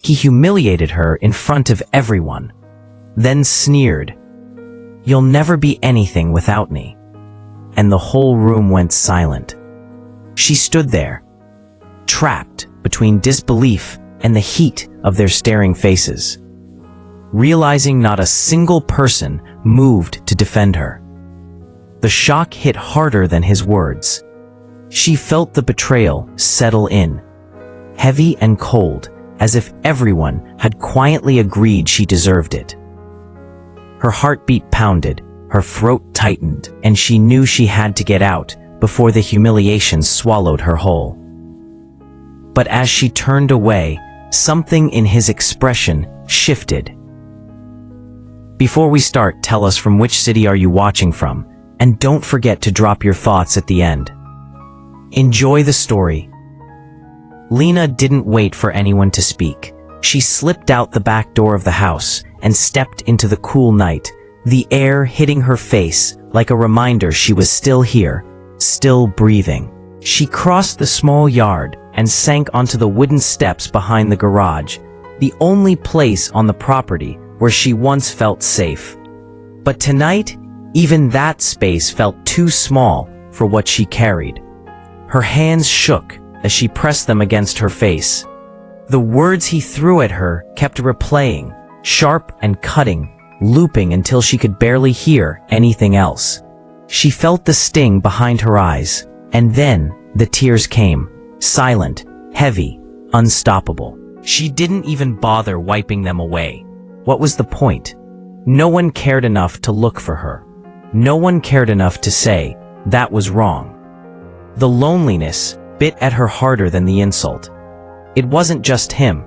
He humiliated her in front of everyone, then sneered, "You'll never be anything without me." And the whole room went silent. She stood there, trapped between disbelief and the heat of their staring faces, realizing not a single person moved to defend her. The shock hit harder than his words. She felt the betrayal settle in, heavy and cold, as if everyone had quietly agreed she deserved it. Her heartbeat pounded, her throat tightened, and she knew she had to get out before the humiliation swallowed her whole. But as she turned away, something in his expression shifted. Before we start, tell us from which city are you watching from, and don't forget to drop your thoughts at the end. Enjoy the story. Lena didn't wait for anyone to speak. She slipped out the back door of the house and stepped into the cool night, the air hitting her face like a reminder she was still here, still breathing. She crossed the small yard and sank onto the wooden steps behind the garage, the only place on the property where she once felt safe. But tonight, even that space felt too small for what she carried. Her hands shook as she pressed them against her face. The words he threw at her kept replaying, sharp and cutting, looping until she could barely hear anything else. She felt the sting behind her eyes, and then the tears came, silent, heavy, unstoppable. She didn't even bother wiping them away. What was the point? No one cared enough to look for her. No one cared enough to say, that was wrong. The loneliness bit at her harder than the insult. It wasn't just him.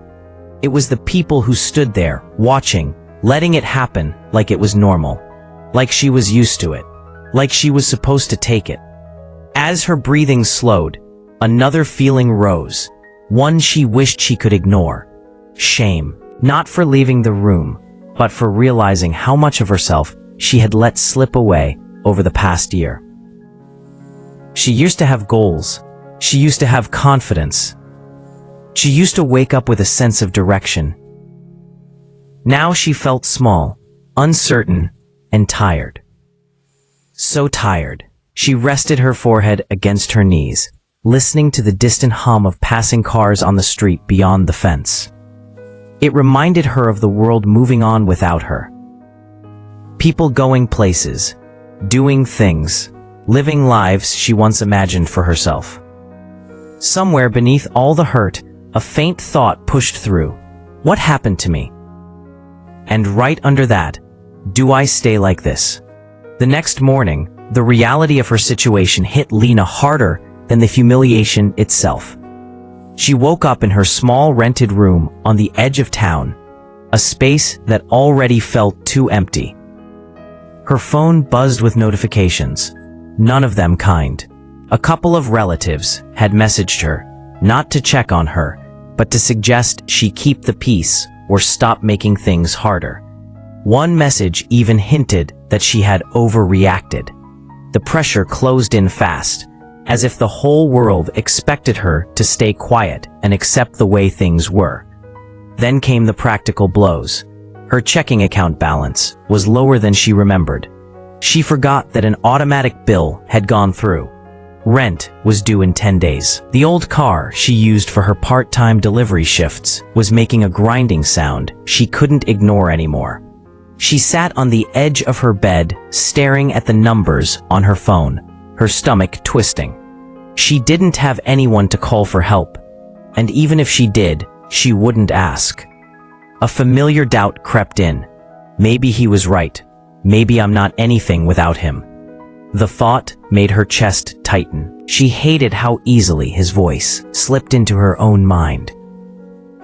It was the people who stood there, watching, letting it happen like it was normal. Like she was used to it. Like she was supposed to take it. As her breathing slowed, another feeling rose. One she wished she could ignore. Shame. Not for leaving the room, but for realizing how much of herself she had let slip away over the past year. She used to have goals. She used to have confidence. She used to wake up with a sense of direction. Now she felt small, uncertain, and tired. So tired, she rested her forehead against her knees, listening to the distant hum of passing cars on the street beyond the fence. It reminded her of the world moving on without her. People going places, doing things, living lives she once imagined for herself. Somewhere beneath all the hurt, a faint thought pushed through. What happened to me? And right under that, do I stay like this? The next morning, the reality of her situation hit Lena harder than the humiliation itself. She woke up in her small rented room on the edge of town, a space that already felt too empty. Her phone buzzed with notifications, none of them kind. A couple of relatives had messaged her, not to check on her, but to suggest she keep the peace or stop making things harder. One message even hinted that she had overreacted. The pressure closed in fast, as if the whole world expected her to stay quiet and accept the way things were. Then came the practical blows. Her checking account balance was lower than she remembered. She forgot that an automatic bill had gone through. Rent was due in 10 days. The old car she used for her part-time delivery shifts was making a grinding sound she couldn't ignore anymore. She sat on the edge of her bed, staring at the numbers on her phone, her stomach twisting. She didn't have anyone to call for help, and even if she did, she wouldn't ask. A familiar doubt crept in. Maybe he was right. Maybe I'm not anything without him. The thought made her chest tighten. She hated how easily his voice slipped into her own mind.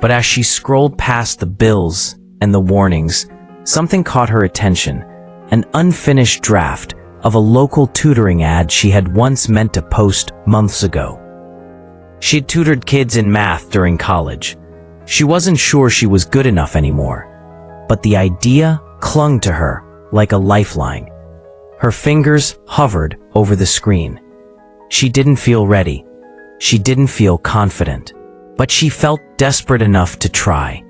But as she scrolled past the bills and the warnings, something caught her attention, an unfinished draft of a local tutoring ad she had once meant to post months ago. She'd tutored kids in math during college. She wasn't sure she was good enough anymore, but the idea clung to her like a lifeline. Her fingers hovered over the screen. She didn't feel ready. She didn't feel confident, but she felt desperate enough to try.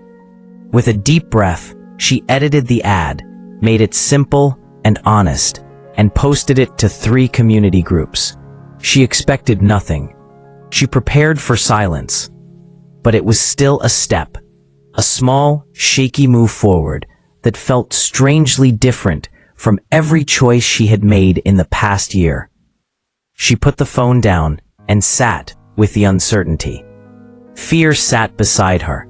With a deep breath, she edited the ad, made it simple and honest, and posted it to 3 community groups. She expected nothing. She prepared for silence. But it was still a step, a small, shaky move forward that felt strangely different from every choice she had made in the past year. She put the phone down and sat with the uncertainty. Fear sat beside her,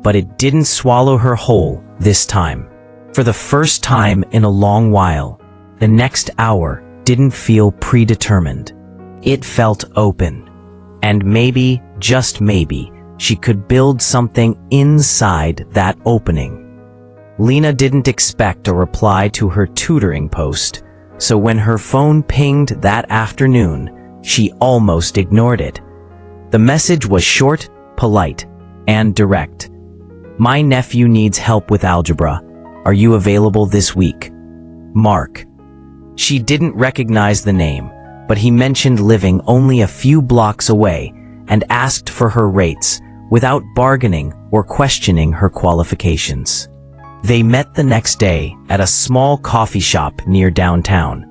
but it didn't swallow her whole this time. For the first time in a long while, the next hour didn't feel predetermined. It felt open. And maybe, just maybe, she could build something inside that opening. Lena didn't expect a reply to her tutoring post, so when her phone pinged that afternoon, she almost ignored it. The message was short, polite, and direct. "My nephew needs help with algebra. Are you available this week? Mark." She didn't recognize the name, but he mentioned living only a few blocks away and asked for her rates without bargaining or questioning her qualifications. They met the next day at a small coffee shop near downtown.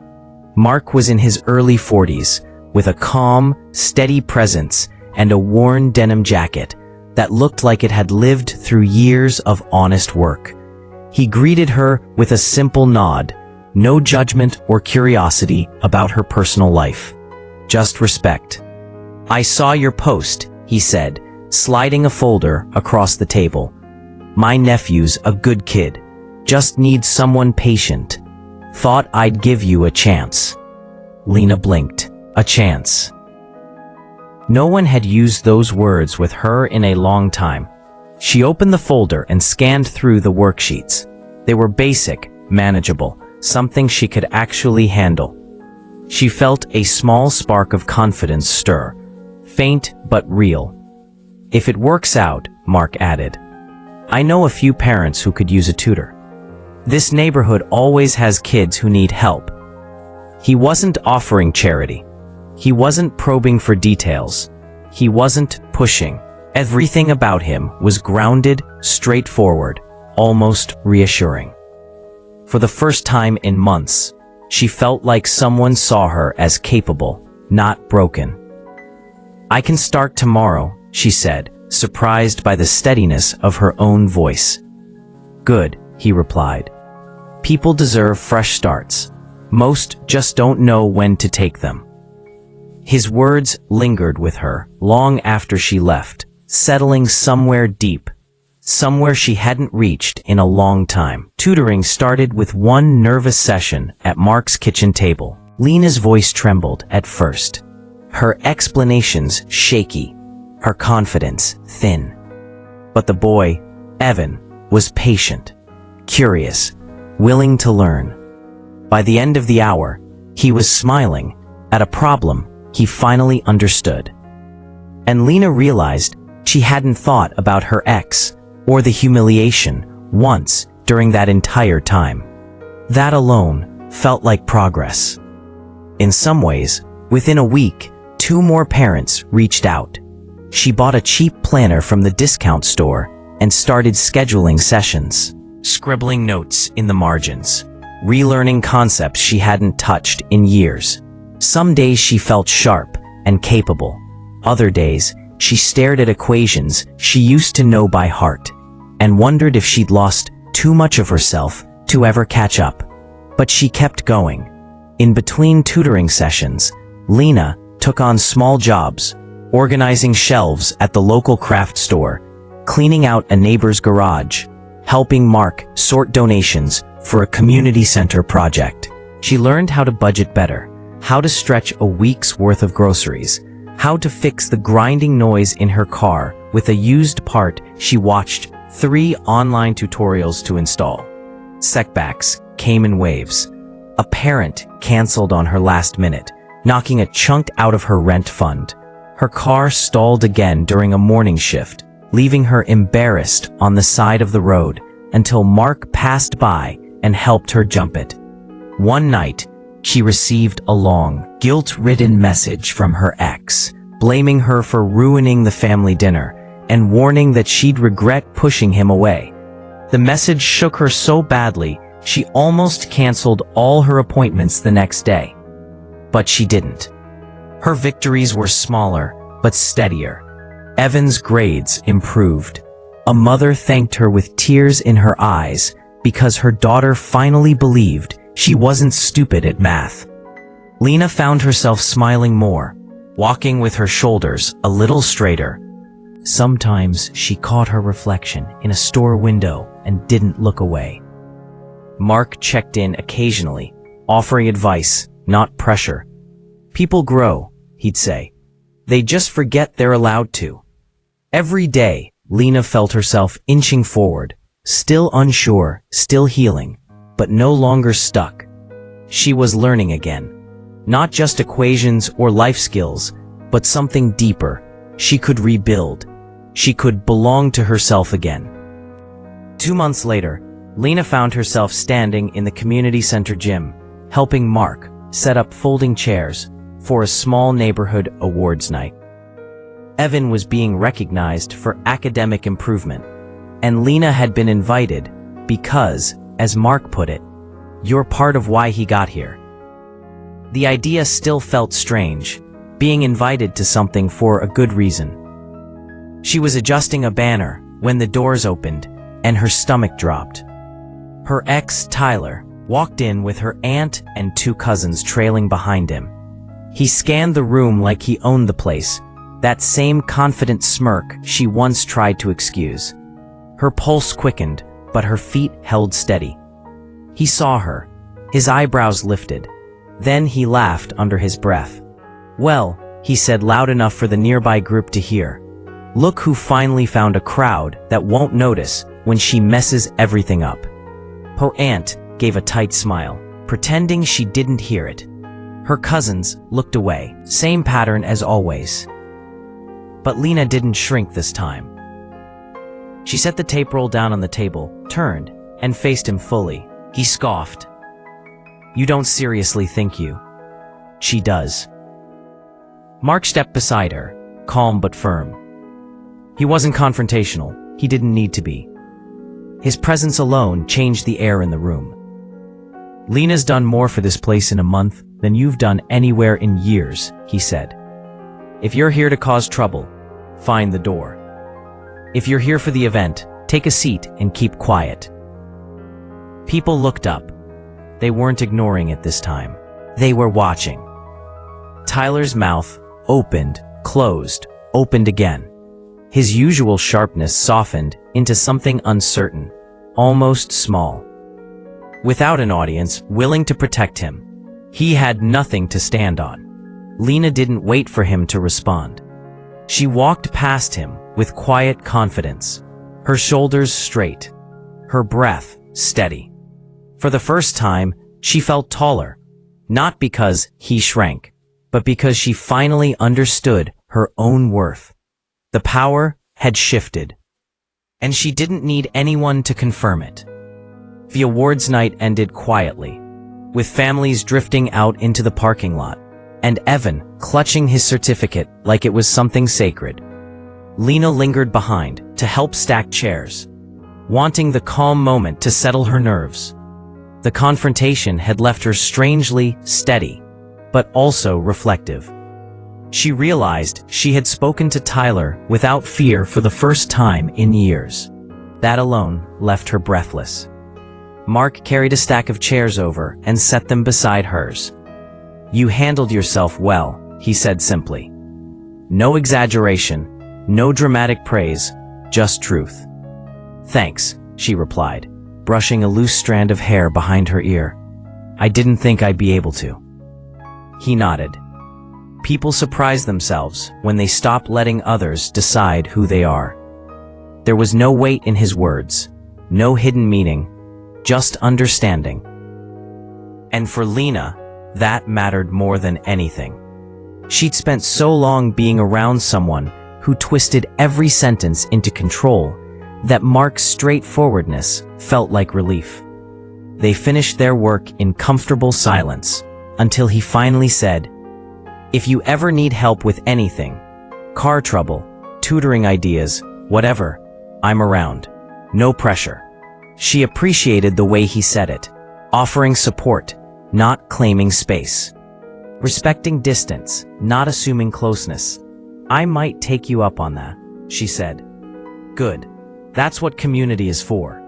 Mark was in his early 40s, with a calm, steady presence and a worn denim jacket that looked like it had lived through years of honest work. He greeted her with a simple nod, no judgment or curiosity about her personal life. Just respect. "I saw your post," he said, sliding a folder across the table. "My nephew's a good kid. Just needs someone patient. Thought I'd give you a chance." Lena blinked. A chance. No one had used those words with her in a long time. She opened the folder and scanned through the worksheets. They were basic, manageable, something she could actually handle. She felt a small spark of confidence stir, faint but real. "If it works out," Mark added, "I know a few parents who could use a tutor. This neighborhood always has kids who need help." He wasn't offering charity. He wasn't probing for details. He wasn't pushing. Everything about him was grounded, straightforward, almost reassuring. For the first time in months, she felt like someone saw her as capable, not broken. "I can start tomorrow," she said, surprised by the steadiness of her own voice. "Good," he replied. "People deserve fresh starts. Most just don't know when to take them." His words lingered with her long after she left, settling somewhere deep, somewhere she hadn't reached in a long time. Tutoring started with one nervous session at Mark's kitchen table. Lena's voice trembled at first, her explanations shaky, her confidence thin. But the boy, Evan, was patient, curious, willing to learn. By the end of the hour, he was smiling at a problem he finally understood. And Lena realized she hadn't thought about her ex or the humiliation once during that entire time. That alone felt like progress. In some ways, within a week, 2 more parents reached out. She bought a cheap planner from the discount store and started scheduling sessions, scribbling notes in the margins, relearning concepts she hadn't touched in years. Some days she felt sharp and capable. Other days, she stared at equations she used to know by heart and wondered if she'd lost too much of herself to ever catch up. But she kept going. In between tutoring sessions, Lena took on small jobs, organizing shelves at the local craft store, cleaning out a neighbor's garage, helping Mark sort donations for a community center project. She learned how to budget better, how to stretch a week's worth of groceries, how to fix the grinding noise in her car with a used part she watched 3 online tutorials to install. Setbacks came in waves. A parent canceled on her last minute, knocking a chunk out of her rent fund. Her car stalled again during a morning shift, leaving her embarrassed on the side of the road until Mark passed by and helped her jump it. One night, she received a long, guilt-ridden message from her ex, blaming her for ruining the family dinner and warning that she'd regret pushing him away. The message shook her so badly, she almost canceled all her appointments the next day. But she didn't. Her victories were smaller, but steadier. Evan's grades improved. A mother thanked her with tears in her eyes because her daughter finally believed she wasn't stupid at math. Lena found herself smiling more, walking with her shoulders a little straighter. Sometimes she caught her reflection in a store window and didn't look away. Mark checked in occasionally, offering advice, not pressure. People grow, he'd say. They just forget they're allowed to. Every day, Lena felt herself inching forward, still unsure, still healing, but no longer stuck. She was learning again. Not just equations or life skills, but something deeper. She could rebuild. She could belong to herself again. 2 months later, Lena found herself standing in the community center gym, helping Mark set up folding chairs for a small neighborhood awards night. Evan was being recognized for academic improvement, and Lena had been invited because, as Mark put it, "You're part of why he got here." The idea still felt strange, being invited to something for a good reason. She was adjusting a banner when the doors opened and her stomach dropped. Her ex, Tyler, walked in with her aunt and 2 cousins trailing behind him. He scanned the room like he owned the place, that same confident smirk she once tried to excuse. Her pulse quickened, but her feet held steady. He saw her. His eyebrows lifted. Then he laughed under his breath. "Well," he said loud enough for the nearby group to hear, "look who finally found a crowd that won't notice when she messes everything up." Her aunt gave a tight smile, pretending she didn't hear it. Her cousins looked away, same pattern as always. But Lena didn't shrink this time. She set the tape roll down on the table, turned, and faced him fully. He scoffed. "You don't seriously think you?" "She does." Mark stepped beside her, calm but firm. He wasn't confrontational. He didn't need to be. His presence alone changed the air in the room. "Lena's done more for this place in a month than you've done anywhere in years," he said. "If you're here to cause trouble, find the door. If you're here for the event, take a seat and keep quiet." People looked up. They weren't ignoring it this time. They were watching. Tyler's mouth opened, closed, opened again. His usual sharpness softened into something uncertain, almost small. Without an audience willing to protect him, he had nothing to stand on. Lena didn't wait for him to respond. She walked past him with quiet confidence, her shoulders straight, her breath steady. For the first time, she felt taller, not because he shrank, but because she finally understood her own worth. The power had shifted, and she didn't need anyone to confirm it. The awards night ended quietly, with families drifting out into the parking lot, and Evan clutching his certificate like it was something sacred. Lena lingered behind to help stack chairs, wanting the calm moment to settle her nerves. The confrontation had left her strangely steady, but also reflective. She realized she had spoken to Tyler without fear for the first time in years. That alone left her breathless. Mark carried a stack of chairs over and set them beside hers. "You handled yourself well," he said simply. "No exaggeration, no dramatic praise, just truth." "Thanks," she replied, brushing a loose strand of hair behind her ear. "I didn't think I'd be able to." He nodded. People surprise themselves when they stop letting others decide who they are. There was no weight in his words, no hidden meaning, just understanding. And for Lena, that mattered more than anything. She'd spent so long being around someone who twisted every sentence into control that Mark's straightforwardness felt like relief. They finished their work in comfortable silence until he finally said, "If you ever need help with anything, car trouble, tutoring ideas, whatever, I'm around. No pressure." She appreciated the way he said it, offering support, not claiming space. Respecting distance, not assuming closeness. "I might take you up on that," she said. "Good. That's what community is for."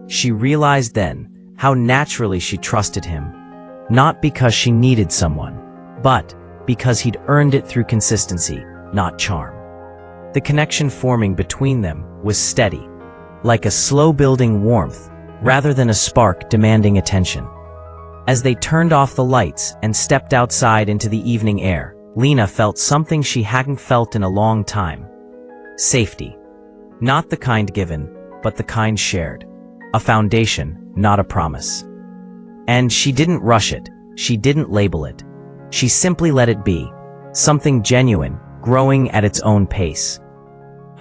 She realized then how naturally she trusted him, not because she needed someone, but because he'd earned it through consistency, not charm. The connection forming between them was steady, like a slow-building warmth rather than a spark demanding attention. As they turned off the lights and stepped outside into the evening air, Lena felt something she hadn't felt in a long time. Safety. Not the kind given, but the kind shared. A foundation, not a promise. And she didn't rush it. She didn't label it. She simply let it be. Something genuine, growing at its own pace.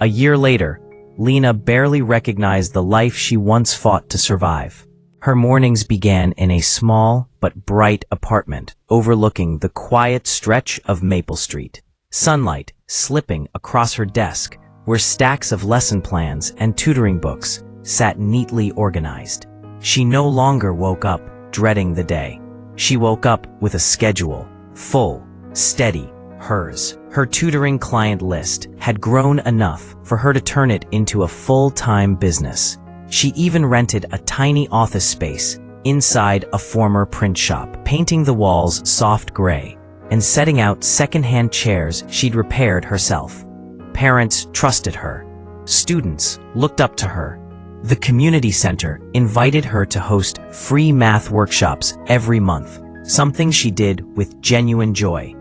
A year later, Lena barely recognized the life she once fought to survive. Her mornings began in a small but bright apartment overlooking the quiet stretch of Maple Street. Sunlight slipping across her desk where stacks of lesson plans and tutoring books sat neatly organized. She no longer woke up dreading the day. She woke up with a schedule, full, steady, hers. Her tutoring client list had grown enough for her to turn it into a full-time business. She even rented a tiny office space inside a former print shop, painting the walls soft gray and setting out secondhand chairs she'd repaired herself. Parents trusted her. Students looked up to her. The community center invited her to host free math workshops every month, something she did with genuine joy.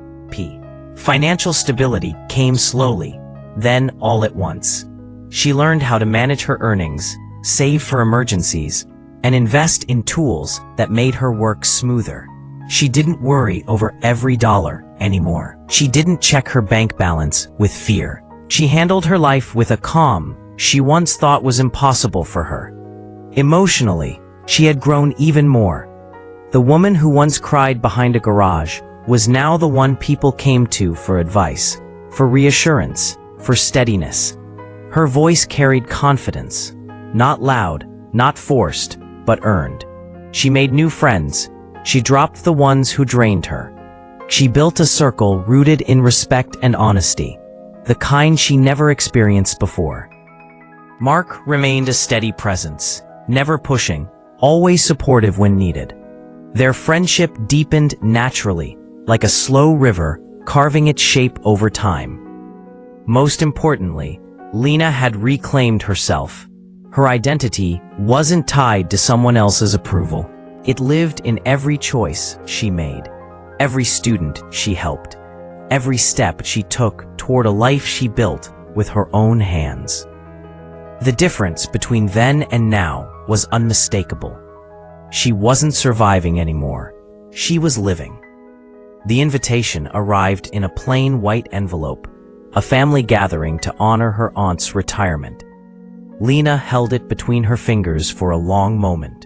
Financial stability came slowly, then all at once. She learned how to manage her earnings, save for emergencies, and invest in tools that made her work smoother. She didn't worry over every dollar anymore. She didn't check her bank balance with fear. She handled her life with a calm she once thought was impossible for her. Emotionally, she had grown even more. The woman who once cried behind a garage was now the one people came to for advice, for reassurance, for steadiness. Her voice carried confidence, not loud, not forced, but earned. She made new friends. She dropped the ones who drained her. She built a circle rooted in respect and honesty, the kind she never experienced before. Mark remained a steady presence, never pushing, always supportive when needed. Their friendship deepened naturally, like a slow river carving its shape over time. Most importantly, Lena had reclaimed herself. Her identity wasn't tied to someone else's approval. It lived in every choice she made, every student she helped, every step she took toward a life she built with her own hands. The difference between then and now was unmistakable. She wasn't surviving anymore. She was living. The invitation arrived in a plain white envelope, a family gathering to honor her aunt's retirement. Lena held it between her fingers for a long moment,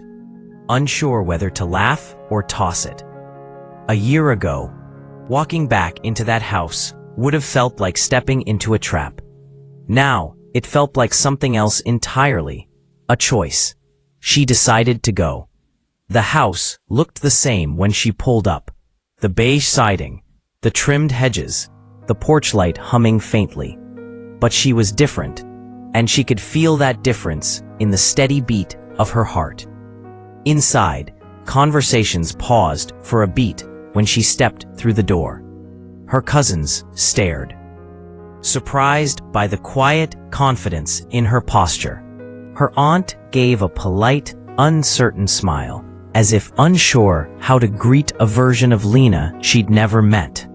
unsure whether to laugh or toss it. A year ago, walking back into that house would have felt like stepping into a trap. Now, it felt like something else entirely, a choice. She decided to go. The house looked the same when she pulled up. The beige siding, the trimmed hedges, the porch light humming faintly. But she was different, and she could feel that difference in the steady beat of her heart. Inside, conversations paused for a beat when she stepped through the door. Her cousins stared, surprised by the quiet confidence in her posture. Her aunt gave a polite, uncertain smile, as if unsure how to greet a version of Lena she'd never met.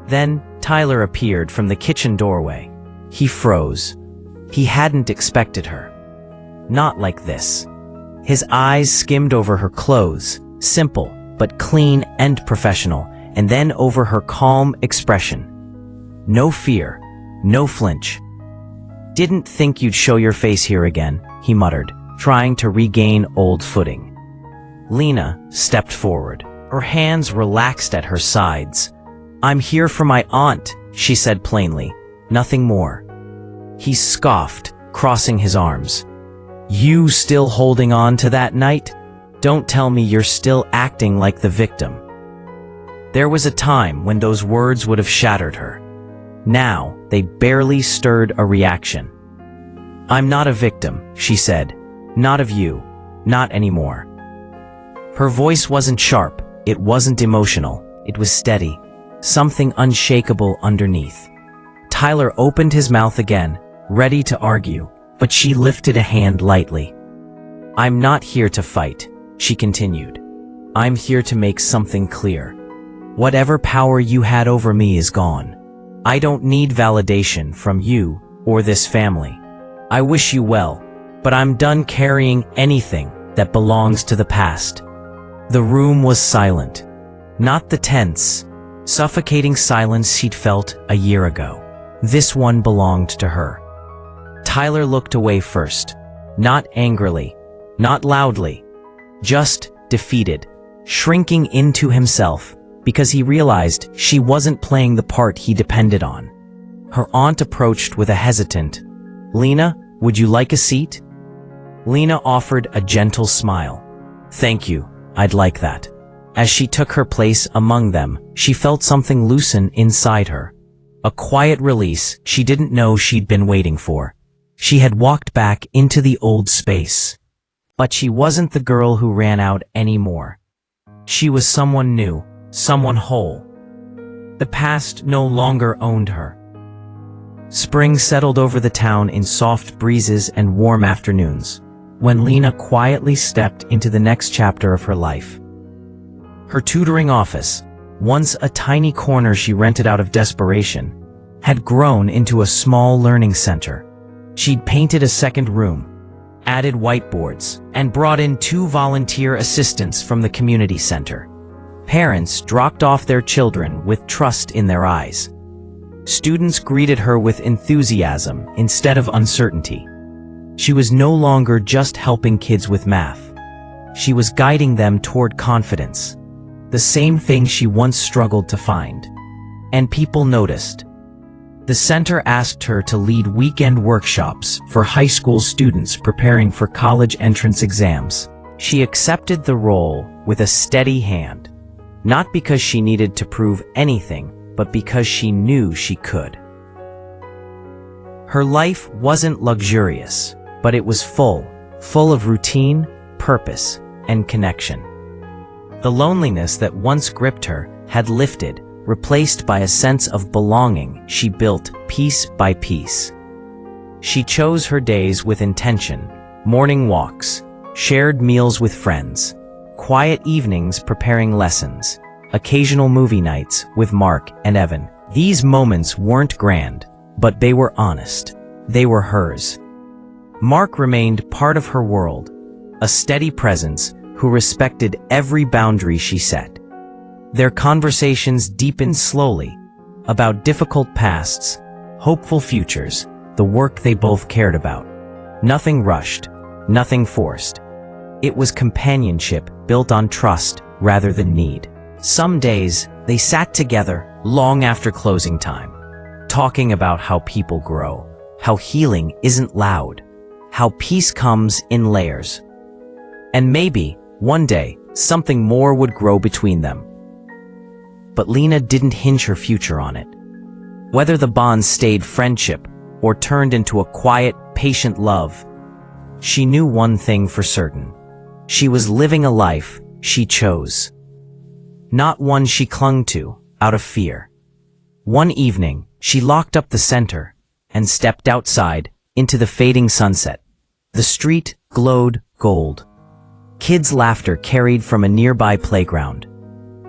Then Tyler appeared from the kitchen doorway. He froze. He hadn't expected her. Not like this. His eyes skimmed over her clothes, simple but clean and professional, and then over her calm expression. No fear, no flinch. "Didn't think you'd show your face here again," he muttered, trying to regain old footing. Lena stepped forward. Her hands relaxed at her sides. "I'm here for my aunt," she said plainly, nothing more. He scoffed, crossing his arms. You still holding on to that night? Don't tell me you're still acting like the victim. There was a time when those words would have shattered her. Now, they barely stirred a reaction. I'm not a victim, she said. Not of you. Not anymore. Her voice wasn't sharp, it wasn't emotional, it was steady, something unshakable underneath. Tyler opened his mouth again, ready to argue, but she lifted a hand lightly. I'm not here to fight, she continued. I'm here to make something clear. Whatever power you had over me is gone. I don't need validation from you or this family. I wish you well, but I'm done carrying anything that belongs to the past. The room was silent. Not the tense, suffocating silence she'd felt a year ago. This one belonged to her. Tyler looked away first. Not angrily, not loudly, just defeated, shrinking into himself because he realized she wasn't playing the part he depended on. Her aunt approached with a hesitant, Lena, would you like a seat? Lena offered a gentle smile. Thank you, I'd like that. As she took her place among them, she felt something loosen inside her. A quiet release she didn't know she'd been waiting for. She had walked back into the old space. But she wasn't the girl who ran out anymore. She was someone new, someone whole. The past no longer owned her. Spring settled over the town in soft breezes and warm afternoons, when Lena quietly stepped into the next chapter of her life. Her tutoring office, once a tiny corner she rented out of desperation, had grown into a small learning center. She'd painted a second room, added whiteboards, and brought in 2 volunteer assistants from the community center. Parents dropped off their children with trust in their eyes. Students greeted her with enthusiasm instead of uncertainty. She was no longer just helping kids with math. She was guiding them toward confidence, the same thing she once struggled to find. And people noticed. The center asked her to lead weekend workshops for high school students preparing for college entrance exams. She accepted the role with a steady hand, not because she needed to prove anything, but because she knew she could. Her life wasn't luxurious, but it was full of routine, purpose, and connection. The loneliness that once gripped her had lifted, replaced by a sense of belonging she built piece by piece. She chose her days with intention, morning walks, shared meals with friends, quiet evenings preparing lessons, occasional movie nights with Mark and Evan. These moments weren't grand, but they were honest. They were hers. Mark remained part of her world, a steady presence who respected every boundary she set. Their conversations deepened slowly, about difficult pasts, hopeful futures, the work they both cared about. Nothing rushed, nothing forced. It was companionship built on trust rather than need. Some days, they sat together long after closing time, talking about how people grow, how healing isn't loud, how peace comes in layers. And maybe, one day, something more would grow between them. But Lena didn't hinge her future on it. Whether the bond stayed friendship or turned into a quiet, patient love, she knew one thing for certain. She was living a life she chose, not one she clung to out of fear. One evening, she locked up the center and stepped outside into the fading sunset. The street glowed gold. Kids' laughter carried from a nearby playground.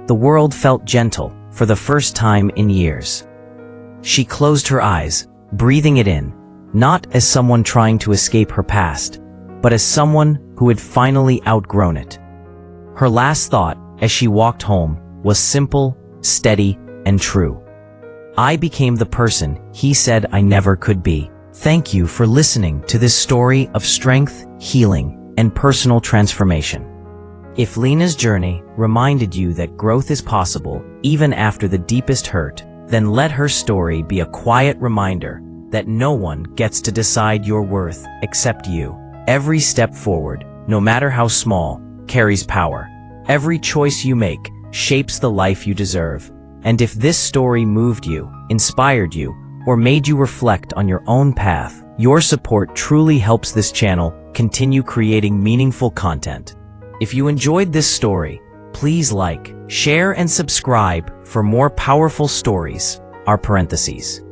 The world felt gentle for the first time in years. She closed her eyes, breathing it in, not as someone trying to escape her past, but as someone who had finally outgrown it. Her last thought, as she walked home, was simple, steady, and true. I became the person he said I never could be. Thank you for listening to this story of strength, healing, and personal transformation. If Lena's journey reminded you that growth is possible even after the deepest hurt, then let her story be a quiet reminder that no one gets to decide your worth except you. Every step forward, no matter how small, carries power. Every choice you make shapes the life you deserve. And if this story moved you, inspired you, or made you reflect on your own path, your support truly helps this channel continue creating meaningful content. If you enjoyed this story, please like, share, and subscribe for more powerful stories. Our parentheses.